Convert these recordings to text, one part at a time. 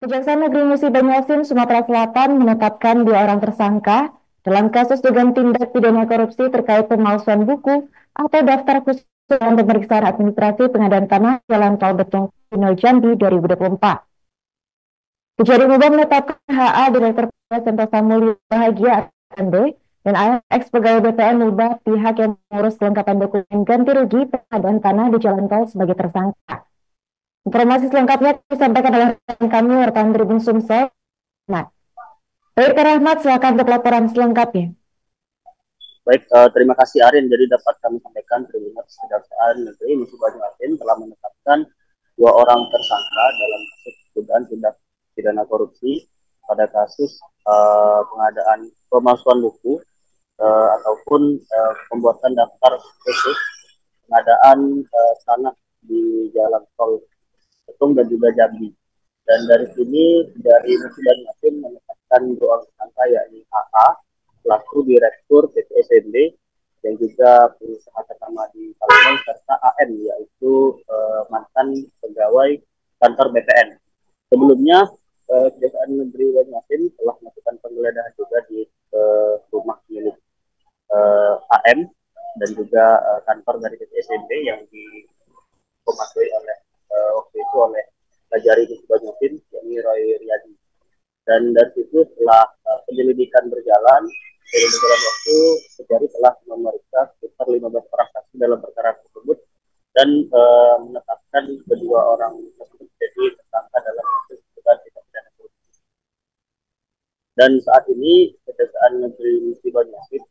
Kejaksaan Negeri Musi Banyuasin, Sumatera Selatan menetapkan 2 orang tersangka dalam kasus dugaan tindak pidana korupsi terkait pemalsuan buku atau daftar khusus dalam pemeriksaan administrasi pengadaan tanah Jalan Tol Betung Pino Jambi 2024. Kejari Muba menetapkan HA Direktur Sentosa Mulia Bahagia AMD dan AX pegawai BPN Muba pihak yang mengurus kelengkapan dokumen ganti rugi pengadaan tanah di Jalan Tol sebagai tersangka. Informasi selengkapnya disampaikan oleh rekan kami wartawan Tribun Sumsel. Nah, Baik Rahmat, silakan untuk laporan selengkapnya. Baik, terima kasih Arin. Jadi dapat kami sampaikan Kejaksaan Negeri Musi Banyuasin telah menetapkan 2 orang tersangka dalam kasus dugaan tindak pidana korupsi pada kasus pengadaan pemalsuan buku ataupun pembuatan daftar khusus pengadaan tanah di Jalan Tol Betung dan juga Jambi. Dan dari sini dari Musi Banyuasin menetapkan 2 orang tersangka yakni AA selaku Direktur PT SMB dan juga pengusaha ternama di Palembang serta AM yaitu mantan pegawai kantor BPN. Sebelumnya Kejaksaan Negeri Banyuasin telah melakukan penggeledahan juga di rumah milik AM dan juga kantor dari PT SMB yang dikomandoi oleh waktu itu oleh Kajari Musi Banyuasin yakni Roy Riyadi. Dan dari situ setelah penyelidikan berjalan waktu, Kejari telah memeriksa sekitar 15 orang saksi dalam perkara tersebut dan menetapkan kedua orang tersebut menjadi tersangka dalam kasus dugaan tindak pidana korupsi. Dan saat ini Kejaksaan Negeri Musi Banyuasin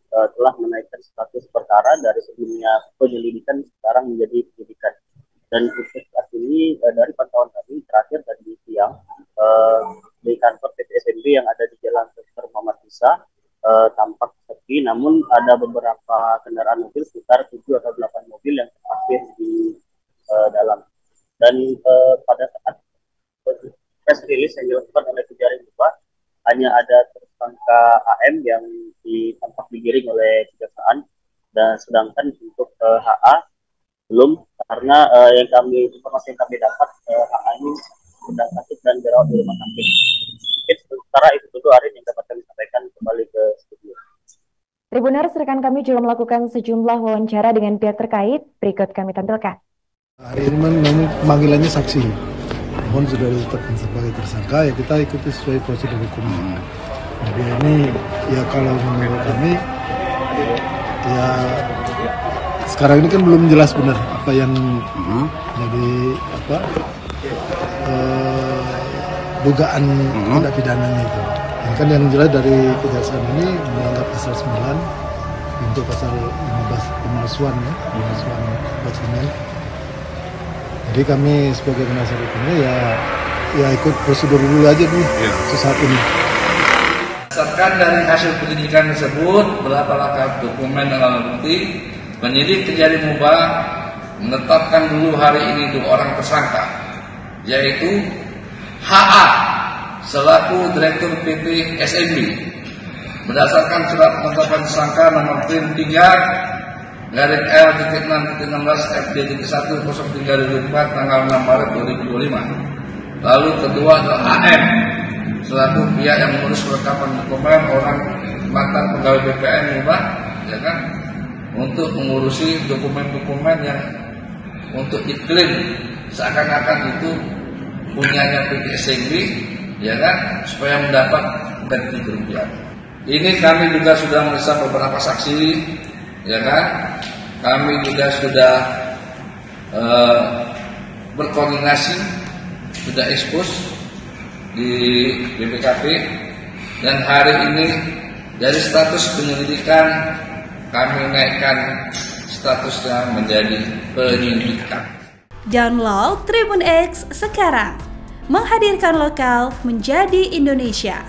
telah menaikkan status perkara dari sebelumnya penyelidikan sekarang menjadi penyidikan. Dan untuk saat ini dari pantauan kami terakhir tadi siang di kantor PT SMB yang ada di Jalan Dr. Muhammad Isa tampak sepi, namun ada beberapa kendaraan mobil sekitar 7 atau 8 mobil yang terparkir di dalam. Dan pada saat press release yang dilakukan oleh Kejari Muba, hanya ada tersangka AM yang tampak digiring oleh kejaksaan, dan sedangkan untuk HA belum, karena informasi yang kami dapat HA ini sedang sakit dan dirawat di rumah sakit. Mungkin sementara itu dulu Arin yang dapat kami sampaikan, kembali ke studio. Tribuners, rekan kami juga melakukan sejumlah wawancara dengan pihak terkait. Berikut kami tampilkan. Hari ini memang panggilannya saksi, mohon sudah ditetapkan sebagai tersangka, ya kita ikuti sesuai prosedur hukum. Jadi ini ya kalau menurut kami ya sekarang ini kan belum jelas benar apa yang jadi dugaan tindak pidananya itu. Ya kan yang jelas dari kejaksaan ini menganggap pasal 9 untuk pasal 15 pemalsuan pemalsuan dokumen. Jadi kami sebagai penasihat hukumnya ya ikut prosedur dulu aja nih saat ini. Berdasarkan dari hasil penyidikan tersebut, berapa lengkap dokumen dan alat bukti, penyidik Kejari Muba menetapkan dulu hari ini 2 orang tersangka, yaitu HA selaku Direktur PT SMB berdasarkan surat penetapan tersangka nomor PIN 3-L.6.16 FD.103/2004 tanggal 6 Maret 2025. Lalu kedua adalah AM selaku pihak yang mengurus kelengkapan dokumen orang mantan pegawai BPN Muba, ya kan, untuk mengurusi dokumen-dokumen yang untuk diklaim seakan-akan itu punyanya PT SMB, ya kan, supaya mendapat ganti kerugian. Ini kami juga sudah memeriksa beberapa saksi, ya kan. Kami juga sudah berkoordinasi, sudah ekspos di BPKP, dan hari ini dari status penyelidikan kami naikkan statusnya menjadi penyidikan. Download Tribun X sekarang, menghadirkan lokal menjadi Indonesia.